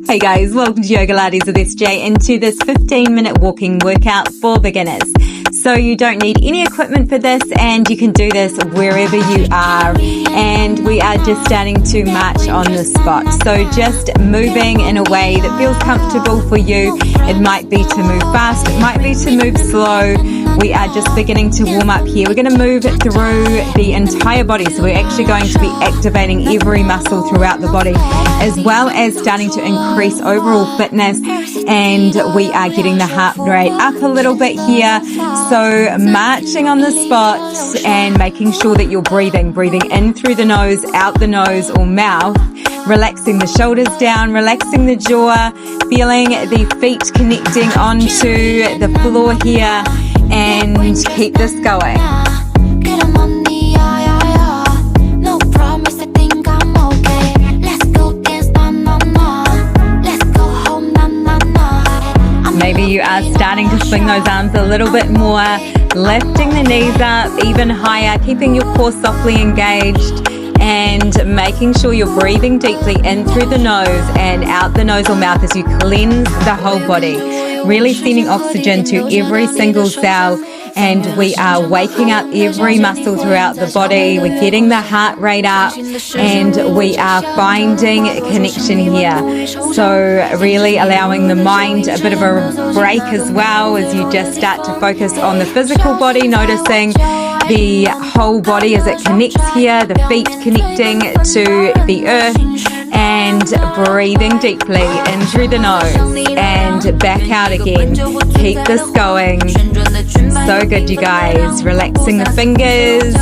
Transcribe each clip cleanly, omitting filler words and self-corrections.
Hey guys, welcome to YOGALATES with SJ and to this 15-minute walking workout for beginners. So you don't need any equipment for this and you can do this wherever you are, and we are just starting to march on the spot. So just moving in a way that feels comfortable for you. It might be to move fast, it might be to move slow. We are just beginning to warm up here. We're going to move through the entire body, so we're actually going to be activating every muscle throughout the body, as well as starting to increase overall fitness, and we are getting the heart rate up a little bit here. So marching on the spot and making sure that you're breathing in through the nose, out the nose or mouth, relaxing the shoulders down, relaxing the jaw, feeling the feet connecting onto the floor here, and keep this going. Maybe you are starting to swing those arms a little bit more, lifting the knees up even higher, keeping your core softly engaged, and making sure you're breathing deeply in through the nose and out the nose or mouth as you cleanse the whole body, really sending oxygen to every single cell. And we are waking up every muscle throughout the body. We're getting the heart rate up and we are finding connection here. So really allowing the mind a bit of a break as well, as you just start to focus on the physical body, noticing the whole body as it connects here, the feet connecting to the earth, and breathing deeply in through the nose and back out again. Keep this going. So good, you guys. Relaxing the fingers,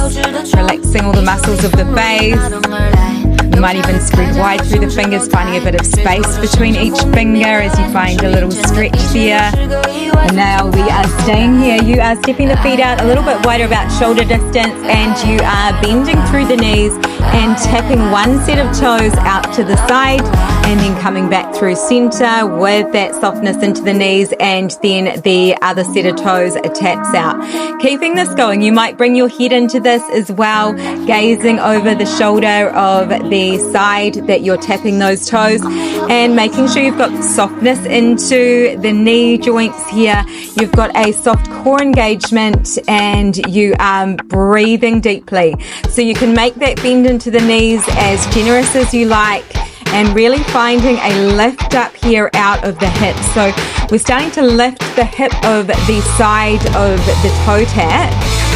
relaxing all the muscles of the face. You might even spread wide through the fingers, finding a bit of space between each finger as you find a little stretch there. And now we are staying here. You are stepping the feet out a little bit wider, about shoulder distance, and you are bending through the knees and tapping one set of toes out to the side, and then coming back through center with that softness into the knees, and then the other set of toes taps out. Keeping this going, you might bring your head into this as well, gazing over the shoulder of the side that you're tapping those toes, and making sure you've got softness into the knee joints here. You've got a soft core engagement and you are breathing deeply. So you can make that bend into the knees as generous as you like, and really finding a lift up here out of the hip. So we're starting to lift the hip of the side of the toe tap.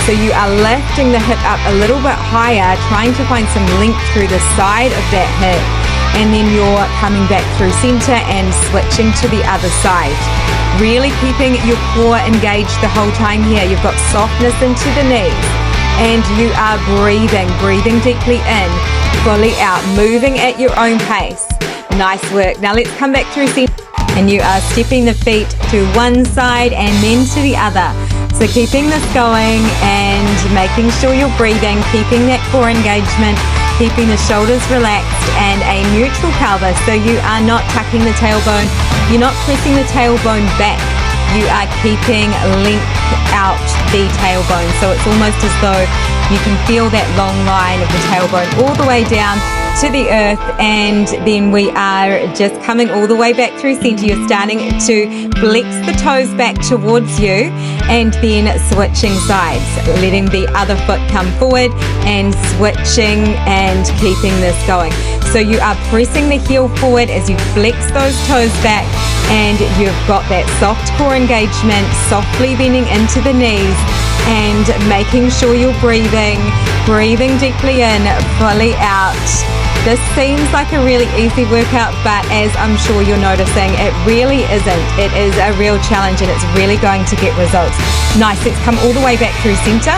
So you are lifting the hip up a little bit higher, trying to find some length through the side of that hip. And then you're coming back through center and switching to the other side. Really keeping your core engaged the whole time here. You've got softness into the knees. And you are breathing deeply in, fully out, moving at your own pace. Nice work. Now let's come back through center. And you are stepping the feet to one side and then to the other. So keeping this going and making sure you're breathing, keeping that core engagement, keeping the shoulders relaxed, and a neutral pelvis. So you are not tucking the tailbone, you're not pressing the tailbone back. You are keeping length out the tailbone. So it's almost as though you can feel that long line of the tailbone all the way down to the earth, and then we are just coming all the way back through center. You're starting to flex the toes back towards you and then switching sides, letting the other foot come forward and switching and keeping this going. So you are pressing the heel forward as you flex those toes back, and you've got that soft core engagement, softly bending into the knees and making sure you're breathing deeply in, fully out. This seems like a really easy workout, but as I'm sure you're noticing, it really isn't. It is a real challenge and it's really going to get results. Nice, let's come all the way back through center.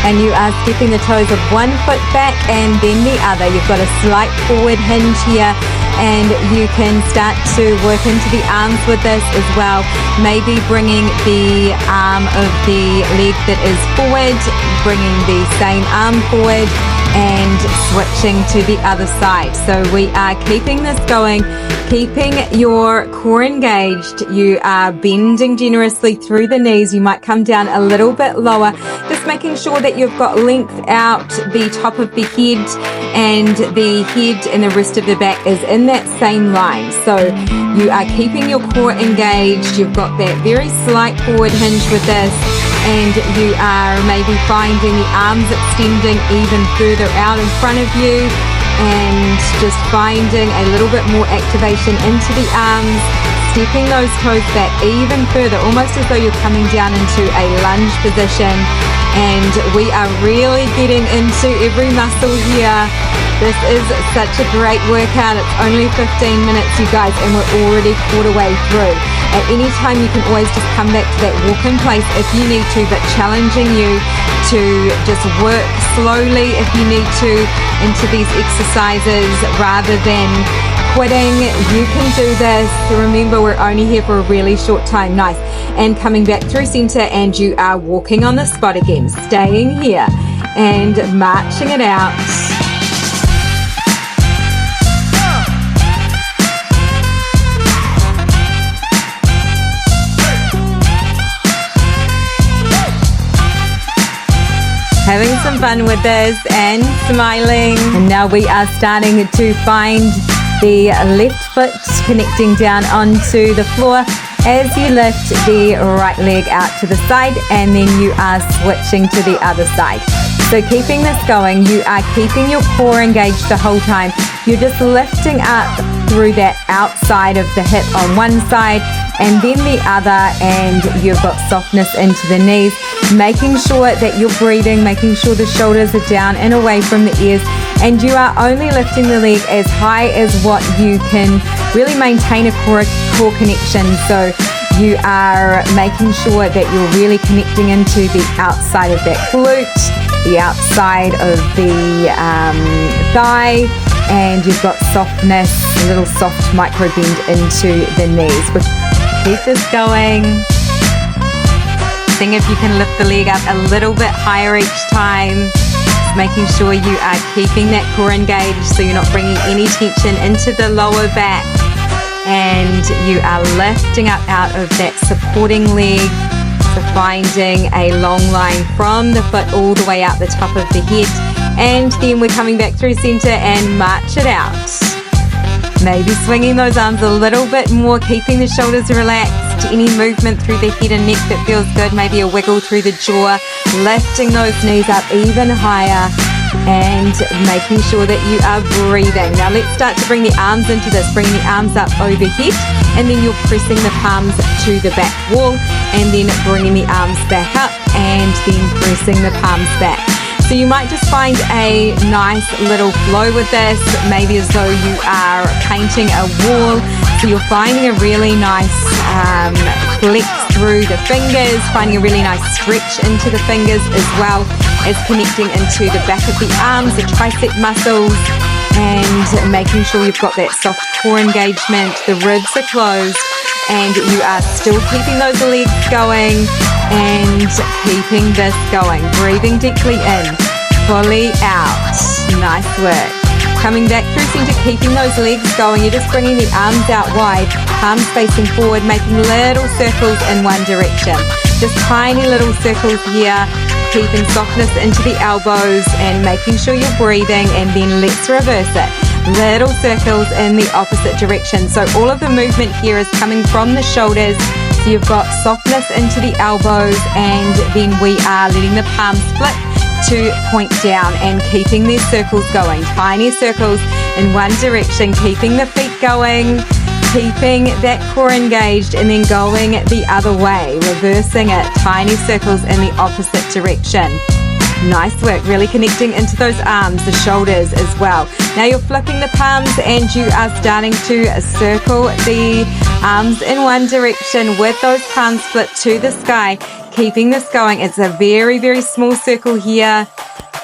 And you are stepping the toes of one foot back and then the other. You've got a slight forward hinge here, and you can start to work into the arms with this as well. Maybe bringing the arm of the leg that is forward, bringing the same arm forward, and switching to the other side. So we are keeping this going, keeping your core engaged. You are bending generously through the knees. You might come down a little bit lower, just making sure that you've got length out the top of the head and the head and the rest of the back is in that same line. So you are keeping your core engaged, you've got that very slight forward hinge with this, and you are maybe finding the arms extending even further out in front of you, and just finding a little bit more activation into the arms, stepping those toes back even further, almost as though you're coming down into a lunge position. And we are really getting into every muscle here. This is such a great workout. It's only 15 minutes, you guys, and we're already quarter way through. At any time, you can always just come back to that walk-in place if you need to, but challenging you to just work slowly if you need to into these exercises rather than quitting. You can do this. Remember, we're only here for a really short time. Nice. And coming back through center, and you are walking on the spot again, staying here and marching it out. Having some fun with this and smiling. And now we are starting to find the left foot connecting down onto the floor as you lift the right leg out to the side, and then you are switching to the other side. So keeping this going, you are keeping your core engaged the whole time. You're just lifting up through that outside of the hip on one side and then the other, and you've got softness into the knees, making sure that you're breathing, making sure the shoulders are down and away from the ears, and you are only lifting the leg as high as what you can really maintain a core connection. So you are making sure that you're really connecting into the outside of that glute, the outside of the thigh, and you've got softness, a little soft micro bend into the knees. Keep this going. Seeing if you can lift the leg up a little bit higher each time, making sure you are keeping that core engaged so you're not bringing any tension into the lower back, and you are lifting up out of that supporting leg. So finding a long line from the foot all the way out the top of the head, and then we're coming back through center and march it out. Maybe swinging those arms a little bit more, keeping the shoulders relaxed. Any movement through the head and neck that feels good, maybe a wiggle through the jaw, lifting those knees up even higher and making sure that you are breathing. Now let's start to bring the arms into this. Bring the arms up overhead, and then you're pressing the palms to the back wall, and then bringing the arms back up and then pressing the palms back. So you might just find a nice little flow with this, maybe as though you are painting a wall. So you're finding a really nice flex through the fingers, finding a really nice stretch into the fingers, as well as connecting into the back of the arms, the tricep muscles, and making sure you've got that soft core engagement. The ribs are closed, and you are still keeping those legs going and keeping this going. Breathing deeply in, fully out. Nice work. Coming back through center, keeping those legs going. You're just bringing the arms out wide, palms facing forward, making little circles in one direction. Just tiny little circles here, keeping softness into the elbows and making sure you're breathing, and then let's reverse it. Little circles in the opposite direction. So all of the movement here is coming from the shoulders. So you've got softness into the elbows, and then we are letting the palms flip to point down and keeping these circles going. Tiny circles in one direction, keeping the feet going, keeping that core engaged, and then going the other way, reversing it. Tiny circles in the opposite direction. Nice work, really connecting into those arms, the shoulders as well. Now you're flipping the palms, and you are starting to circle the arms in one direction with those palms flipped to the sky, keeping this going. It's a very, very small circle here.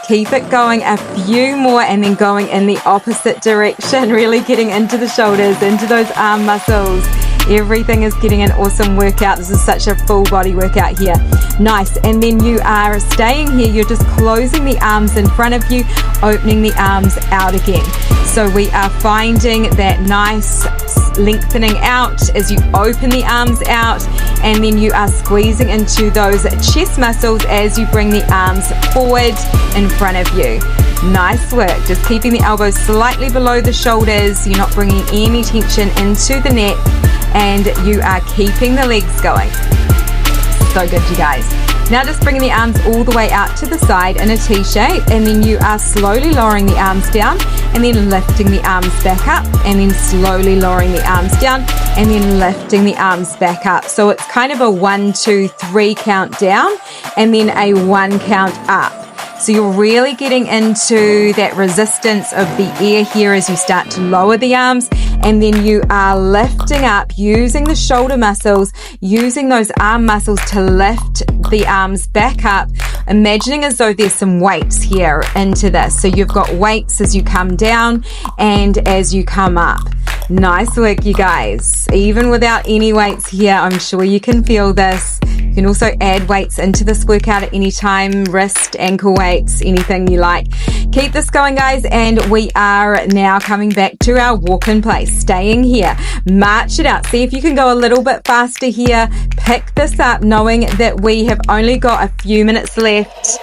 Keep it going, a few more, and then going in the opposite direction, really getting into the shoulders, into those arm muscles. Everything is getting an awesome workout. This is such a full body workout here. Nice. And then you are staying here. You're just closing the arms in front of you, opening the arms out again. So we are finding that nice lengthening out as you open the arms out, and then you are squeezing into those chest muscles as you bring the arms forward in front of you. Nice work. Just keeping the elbows slightly below the shoulders. You're not bringing any tension into the neck, and you are keeping the legs going. So good, you guys. Now just bringing the arms all the way out to the side in a T shape, and then you are slowly lowering the arms down and then lifting the arms back up, and then slowly lowering the arms down and then lifting the arms back up. So it's kind of a 1, 2, 3 count down and then a 1 count up. So you're really getting into that resistance of the air here as you start to lower the arms, and then you are lifting up using the shoulder muscles, using those arm muscles to lift the arms back up, imagining as though there's some weights here into this. So you've got weights as you come down and as you come up. Nice work, you guys. Even without any weights here, I'm sure you can feel this. You can also add weights into this workout at any time, wrist, ankle weights, anything you like. Keep this going, guys, and we are now coming back to our walk in place, staying here. March it out. See if you can go a little bit faster here. Pick this up, knowing that we have only got a few minutes left.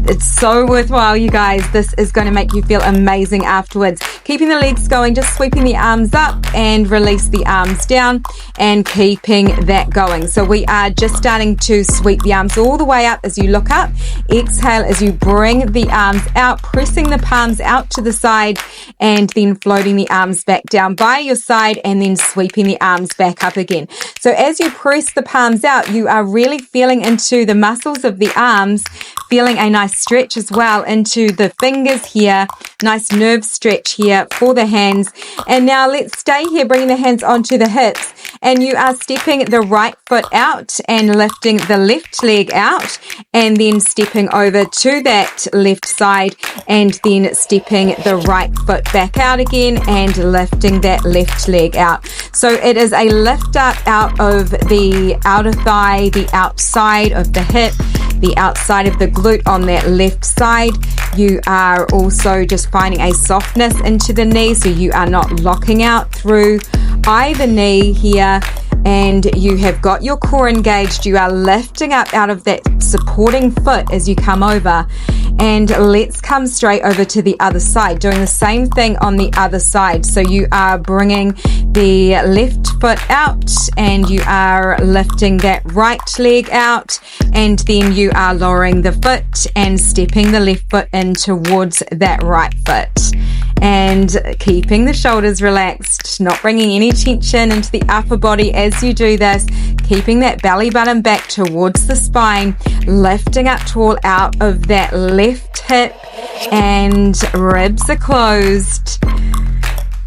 It's so worthwhile, you guys. This is going to make you feel amazing afterwards. Keeping the legs going, just sweeping the arms up and release the arms down and keeping that going. So we are just starting to sweep the arms all the way up as you look up. Exhale as you bring the arms out, pressing the palms out to the side and then floating the arms back down by your side and then sweeping the arms back up again. So as you press the palms out, you are really feeling into the muscles of the arms, feeling a nice stretch as well into the fingers here, nice nerve stretch here for the hands. And now let's stay here, bringing the hands onto the hips, and you are stepping the right foot out and lifting the left leg out, and then stepping over to that left side and then stepping the right foot back out again and lifting that left leg out. So it is a lift up out of the outer thigh, the outside of the hip, the outside of the glute on that left side. You are also just finding a softness into the knee, so you are not locking out through either knee here, and you have got your core engaged. You are lifting up out of that supporting foot as you come over. And let's come straight over to the other side, doing the same thing on the other side. So you are bringing the left foot out and you are lifting that right leg out, and then you are lowering the foot and stepping the left foot in towards that right foot. And keeping the shoulders relaxed, not bringing any tension into the upper body as you do this, keeping that belly button back towards the spine, lifting up tall out of that left hip, and ribs are closed.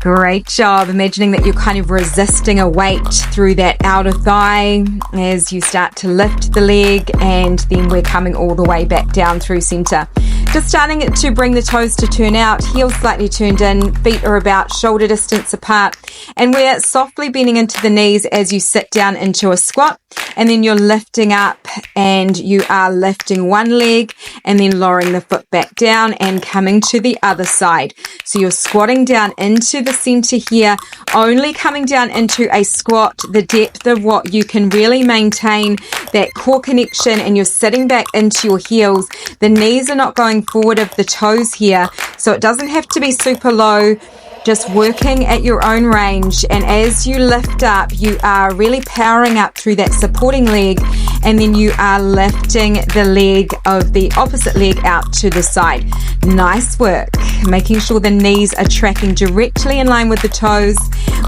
Great job. Imagining that you're kind of resisting a weight through that outer thigh as you start to lift the leg, and then we're coming all the way back down through center. Just starting to bring the toes to turn out, heels slightly turned in, feet are about shoulder distance apart, and we're softly bending into the knees as you sit down into a squat, and then you're lifting up and you are lifting one leg and then lowering the foot back down and coming to the other side. So you're squatting down into the center here, only coming down into a squat the depth of what you can really maintain that core connection, and you're sitting back into your heels. The knees are not going forward of the toes here, so it doesn't have to be super low, just working at your own range. And as you lift up, you are really powering up through that supporting leg, and then you are lifting the leg of the opposite leg out to the side. Nice work. Making sure the knees are tracking directly in line with the toes.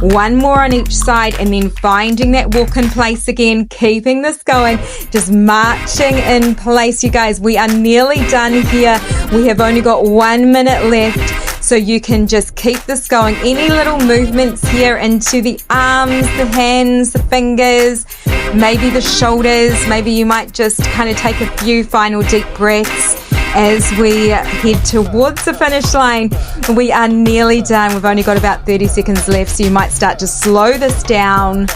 One more on each side, and then finding that walk in place again, keeping this going, just marching in place. You guys, we are nearly done here. We have only got 1 minute left, so you can just keep this going. Any little movements here into the arms, the hands, the fingers, maybe the shoulders. Maybe you might just kind of take a few final deep breaths as we head towards the finish line. We are nearly done. We've only got about 30 seconds left, so you might start to slow this down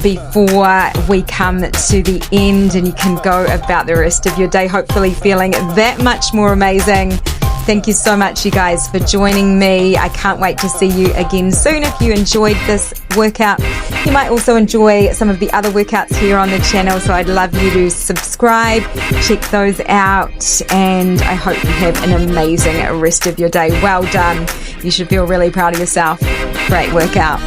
before we come to the end, and you can go about the rest of your day hopefully feeling that much more amazing. Thank you so much, you guys, for joining me. I can't wait to see you again soon. If you enjoyed this workout, You might also enjoy some of the other workouts here on the channel, so I'd love you to subscribe, check those out, and I hope you have an amazing rest of your day. Well done. You should feel really proud of yourself. Great workout.